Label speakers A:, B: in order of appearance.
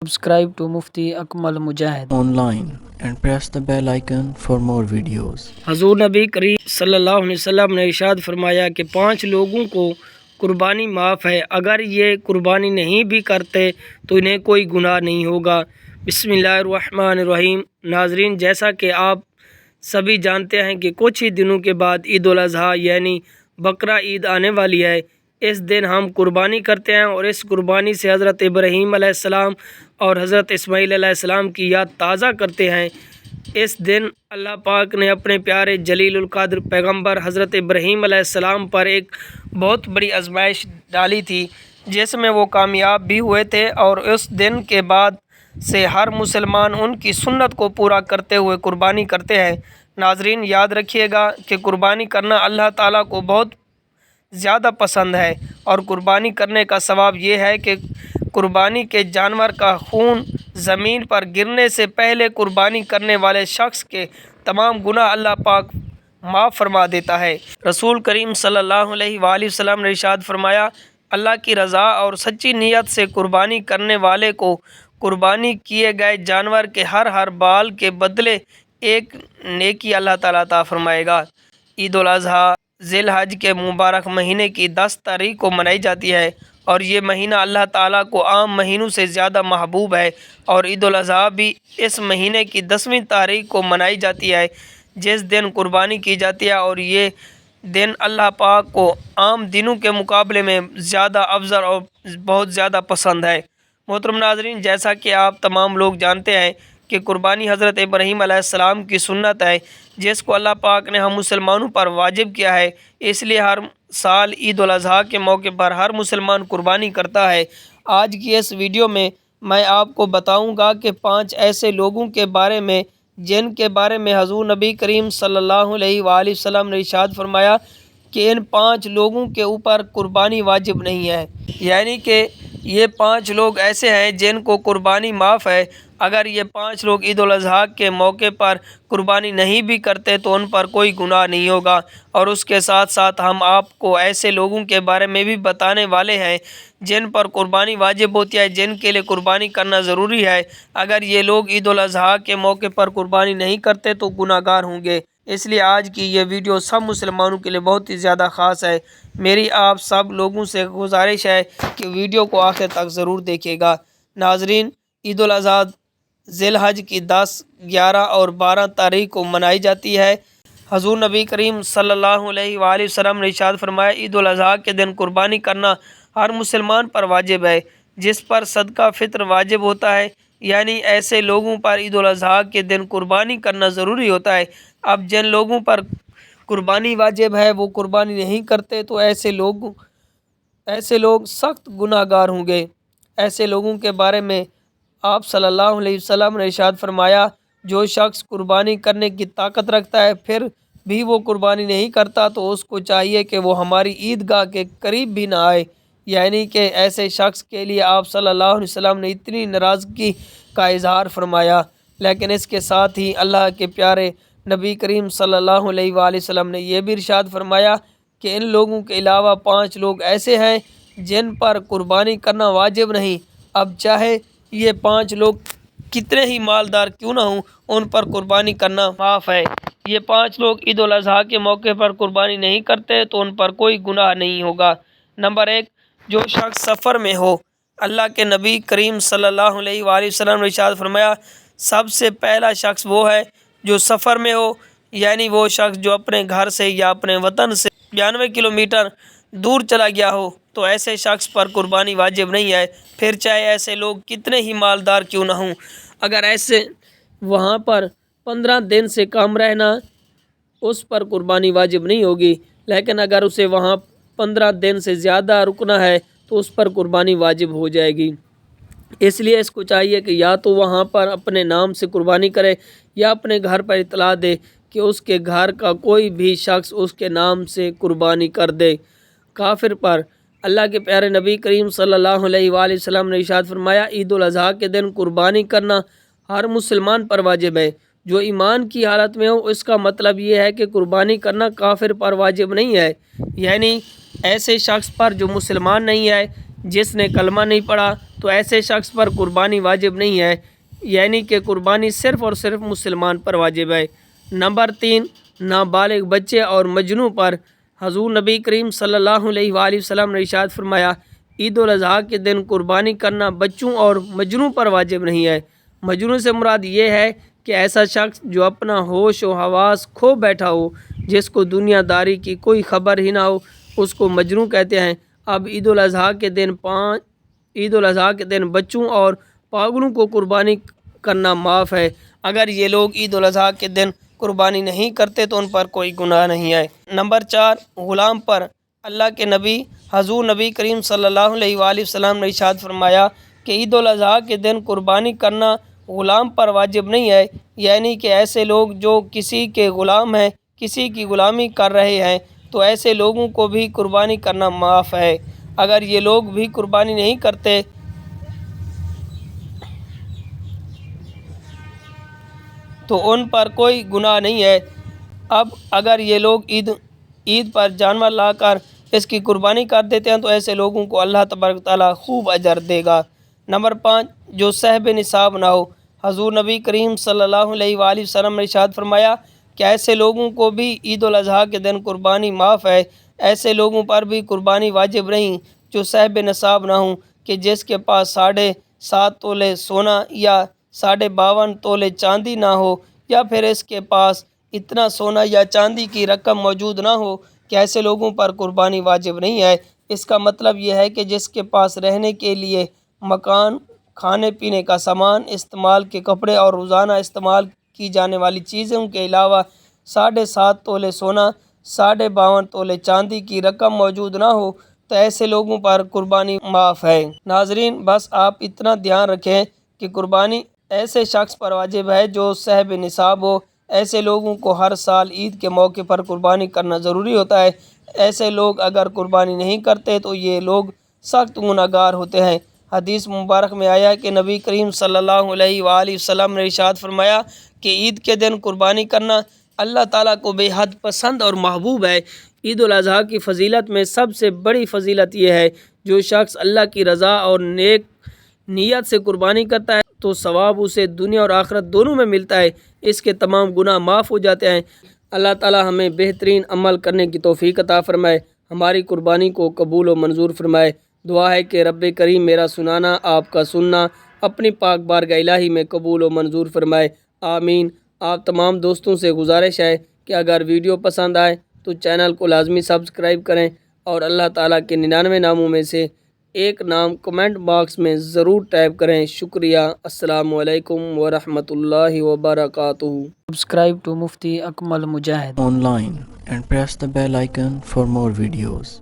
A: Subscribe to Mufti Akmal Mujahid
B: online and press the bell icon for more videos.
A: حضور نبی کریم صلی اللہ علیہ وسلم نے ارشاد فرمایا کہ 5 لوگوں کو قربانی معاف ہے، اگر یہ قربانی نہیں بھی کرتے تو انہیں کوئی گناہ نہیں ہوگا۔ بسم اللہ الرحمن الرحیم۔ ناظرین، جیسا کہ آپ سبھی جانتے ہیں کہ کچھ ہی دنوں کے بعد عید الاضحیٰ یعنی بقرہ عید آنے والی ہے۔ اس دن ہم قربانی کرتے ہیں اور اس قربانی سے حضرت ابراہیم علیہ السلام اور حضرت اسماعیل علیہ السلام کی یاد تازہ کرتے ہیں۔ اس دن اللہ پاک نے اپنے پیارے جلیل القدر پیغمبر حضرت ابراہیم علیہ السلام پر ایک بہت بڑی آزمائش ڈالی تھی، جس میں وہ کامیاب بھی ہوئے تھے، اور اس دن کے بعد سے ہر مسلمان ان کی سنت کو پورا کرتے ہوئے قربانی کرتے ہیں۔ ناظرین، یاد رکھیے گا کہ قربانی کرنا اللہ تعالیٰ کو بہت زیادہ پسند ہے، اور قربانی کرنے کا ثواب یہ ہے کہ قربانی کے جانور کا خون زمین پر گرنے سے پہلے قربانی کرنے والے شخص کے تمام گناہ اللہ پاک معاف فرما دیتا ہے۔ رسول کریم صلی اللہ علیہ وآلہ وسلم نے ارشاد فرمایا، اللہ کی رضا اور سچی نیت سے قربانی کرنے والے کو قربانی کیے گئے جانور کے ہر بال کے بدلے ایک نیکی اللہ تعالیٰ عطا فرمائے گا۔ عید الاضحیٰ ذی الحج کے مبارک مہینے کی 10 تاریخ کو منائی جاتی ہے، اور یہ مہینہ اللہ تعالیٰ کو عام مہینوں سے زیادہ محبوب ہے، اور عید الاضحیٰ بھی اس مہینے کی 10ویں تاریخ کو منائی جاتی ہے، جس دن قربانی کی جاتی ہے، اور یہ دن اللہ پاک کو عام دنوں کے مقابلے میں زیادہ افضل اور بہت زیادہ پسند ہے۔ محترم ناظرین، جیسا کہ آپ تمام لوگ جانتے ہیں کہ قربانی حضرت ابراہیم علیہ السلام کی سنت ہے، جس کو اللہ پاک نے ہم مسلمانوں پر واجب کیا ہے، اس لیے ہر سال عید الاضحیٰ کے موقع پر ہر مسلمان قربانی کرتا ہے۔ آج کی اس ویڈیو میں آپ کو بتاؤں گا کہ 5 ایسے لوگوں کے بارے میں جن کے بارے میں حضور نبی کریم صلی اللہ علیہ وآلہ وسلم نے ارشاد فرمایا کہ ان 5 لوگوں کے اوپر قربانی واجب نہیں ہے، یعنی کہ یہ 5 لوگ ایسے ہیں جن کو قربانی معاف ہے۔ اگر یہ 5 لوگ عید الاضحیٰ کے موقع پر قربانی نہیں بھی کرتے تو ان پر کوئی گناہ نہیں ہوگا، اور اس کے ساتھ ساتھ ہم آپ کو ایسے لوگوں کے بارے میں بھی بتانے والے ہیں جن پر قربانی واجب ہوتی ہے، جن کے لیے قربانی کرنا ضروری ہے۔ اگر یہ لوگ عید الاضحیٰ کے موقع پر قربانی نہیں کرتے تو گناہ گار ہوں گے، اس لیے آج کی یہ ویڈیو سب مسلمانوں کے لیے بہت ہی زیادہ خاص ہے۔ میری آپ سب لوگوں سے گزارش ہے کہ ویڈیو کو آخر تک ضرور دیکھیے گا۔ ناظرین، عید الاضحیٰ ذی الحج کی 10، 11 اور 12 تاریخ کو منائی جاتی ہے۔ حضور نبی کریم صلی اللہ علیہ وآلہ وسلم نے ارشاد فرمایا، عید الاضحیٰ کے دن قربانی کرنا ہر مسلمان پر واجب ہے، جس پر صدقہ فطر واجب ہوتا ہے، یعنی ایسے لوگوں پر عید الاضحیٰ کے دن قربانی کرنا ضروری ہوتا ہے۔ اب جن لوگوں پر قربانی واجب ہے وہ قربانی نہیں کرتے تو ایسے لوگ سخت گناہ گار ہوں گے۔ ایسے لوگوں کے بارے میں آپ صلی اللہ علیہ وسلم نے ارشاد فرمایا، جو شخص قربانی کرنے کی طاقت رکھتا ہے پھر بھی وہ قربانی نہیں کرتا تو اس کو چاہیے کہ وہ ہماری عیدگاہ کے قریب بھی نہ آئے، یعنی کہ ایسے شخص کے لیے آپ صلی اللہ علیہ وسلم نے اتنی ناراضگی کا اظہار فرمایا۔ لیکن اس کے ساتھ ہی اللہ کے پیارے نبی کریم صلی اللہ علیہ وآلہ وسلم نے یہ بھی ارشاد فرمایا کہ ان لوگوں کے علاوہ 5 لوگ ایسے ہیں جن پر قربانی کرنا واجب نہیں۔ اب چاہے یہ 5 لوگ کتنے ہی مالدار کیوں نہ ہوں، ان پر قربانی کرنا معاف ہے۔ یہ 5 لوگ عید الاضحیٰ کے موقع پر قربانی نہیں کرتے تو ان پر کوئی گناہ نہیں ہوگا۔ نمبر 1، جو شخص سفر میں ہو۔ اللہ کے نبی کریم صلی اللہ علیہ وآلہ وسلم نے ارشاد فرمایا، سب سے پہلا شخص وہ ہے جو سفر میں ہو، یعنی وہ شخص جو اپنے گھر سے یا اپنے وطن سے 92 کلومیٹر دور چلا گیا ہو، تو ایسے شخص پر قربانی واجب نہیں ہے، پھر چاہے ایسے لوگ کتنے ہی مالدار کیوں نہ ہوں۔ اگر ایسے وہاں پر 15 دن سے کم رہنا، اس پر قربانی واجب نہیں ہوگی، لیکن اگر اسے وہاں 15 دن سے زیادہ رکنا ہے تو اس پر قربانی واجب ہو جائے گی۔ اس لیے اس کو چاہیے کہ یا تو وہاں پر اپنے نام سے قربانی کرے یا اپنے گھر پر اطلاع دے کہ اس کے گھر کا کوئی بھی شخص اس کے نام سے قربانی کر دے۔ کافر پر اللہ کے پیارے نبی کریم صلی اللہ علیہ وآلہ وسلم نے ارشاد فرمایا، عید الاضحیٰ کے دن قربانی کرنا ہر مسلمان پر واجب ہے۔ جو ایمان کی حالت میں ہو، اس کا مطلب یہ ہے کہ قربانی کرنا کافر پر واجب نہیں ہے، یعنی ایسے شخص پر جو مسلمان نہیں ہے جس نے کلمہ نہیں پڑھا تو ایسے شخص پر قربانی واجب نہیں ہے، یعنی کہ قربانی صرف اور صرف مسلمان پر واجب ہے۔ نمبر 3، نابالغ بچے اور مجنوں پر۔ حضور نبی کریم صلی اللہ علیہ وآلہ وسلم نے ارشاد فرمایا، عید الاضحیٰ کے دن قربانی کرنا بچوں اور مجنوں پر واجب نہیں ہے۔ مجنوں سے مراد یہ ہے کہ ایسا شخص جو اپنا ہوش و حواس کھو بیٹھا ہو، جس کو دنیا داری کی کوئی خبر ہی نہ ہو، اس کو مجنوں کہتے ہیں۔ اب عید الاضحیٰ کے دن بچوں اور پاگلوں کو قربانی کرنا معاف ہے۔ اگر یہ لوگ عید الاضحیٰ کے دن قربانی نہیں کرتے تو ان پر کوئی گناہ نہیں ہے۔ نمبر 4، غلام پر۔ اللہ کے نبی حضور نبی کریم صلی اللہ علیہ وآلہ وسلم نے ارشاد فرمایا کہ عید الاضحیٰ کے دن قربانی کرنا غلام پر واجب نہیں ہے، یعنی کہ ایسے لوگ جو کسی کے غلام ہیں، کسی کی غلامی کر رہے ہیں، تو ایسے لوگوں کو بھی قربانی کرنا معاف ہے۔ اگر یہ لوگ بھی قربانی نہیں کرتے تو ان پر کوئی گناہ نہیں ہے۔ اب اگر یہ لوگ عید پر جانور لا کر اس کی قربانی کر دیتے ہیں تو ایسے لوگوں کو اللہ تبارک و تعالیٰ خوب اجر دے گا۔ نمبر 5، جو صاحب نصاب نہ ہو۔ حضور نبی کریم صلی اللہ علیہ وآلہ وسلم نے ارشاد فرمایا کہ ایسے لوگوں کو بھی عید الاضحیٰ کے دن قربانی معاف ہے۔ ایسے لوگوں پر بھی قربانی واجب نہیں جو صاحب نصاب نہ ہوں، کہ جس کے پاس 7.5 تولے سونا یا 52 تولے چاندی نہ ہو، یا پھر اس کے پاس اتنا سونا یا چاندی کی رقم موجود نہ ہو کہ ایسے لوگوں پر قربانی واجب نہیں ہے۔ اس کا مطلب یہ ہے کہ جس کے پاس رہنے کے لیے مکان، کھانے پینے کا سامان، استعمال کے کپڑے اور روزانہ استعمال کی جانے والی چیزوں کے علاوہ 7.5 تولے سونا، 52 تولے چاندی کی رقم موجود نہ ہو، تو ایسے لوگوں پر قربانی معاف ہے۔ ناظرین، بس آپ اتنا دھیان رکھیں کہ قربانی ایسے شخص پر واجب ہے جو صاحب نصاب ہو۔ ایسے لوگوں کو ہر سال عید کے موقع پر قربانی کرنا ضروری ہوتا ہے۔ ایسے لوگ اگر قربانی نہیں کرتے تو یہ لوگ سخت گناہ گار ہوتے ہیں۔ حدیث مبارک میں آیا کہ نبی کریم صلی اللہ علیہ وآلہ وسلم نے ارشاد فرمایا کہ عید کے دن قربانی کرنا اللہ تعالیٰ کو بے حد پسند اور محبوب ہے۔ عید الاضحیٰ کی فضیلت میں سب سے بڑی فضیلت یہ ہے، جو شخص اللہ کی رضا اور نیک نیت سے قربانی کرتا ہے تو ثواب اسے دنیا اور آخرت دونوں میں ملتا ہے، اس کے تمام گناہ معاف ہو جاتے ہیں۔ اللہ تعالیٰ ہمیں بہترین عمل کرنے کی توفیق عطا فرمائے، ہماری قربانی کو قبول و منظور فرمائے۔ دعا ہے کہ رب کریم میرا سنانا، آپ کا سننا اپنی پاک بارگاہ الہی میں قبول و منظور فرمائے، آمین۔ آپ تمام دوستوں سے گزارش ہے کہ اگر ویڈیو پسند آئے تو چینل کو لازمی سبسکرائب کریں، اور اللہ تعالیٰ کے 99 ناموں میں سے ایک نام کمنٹ باکس میں ضرور ٹائپ کریں۔ شکریہ۔ السلام علیکم ورحمۃ اللہ وبرکاتہ۔
B: Subscribe to Mufti Akmal Mujahid online and press the bell icon for more videos.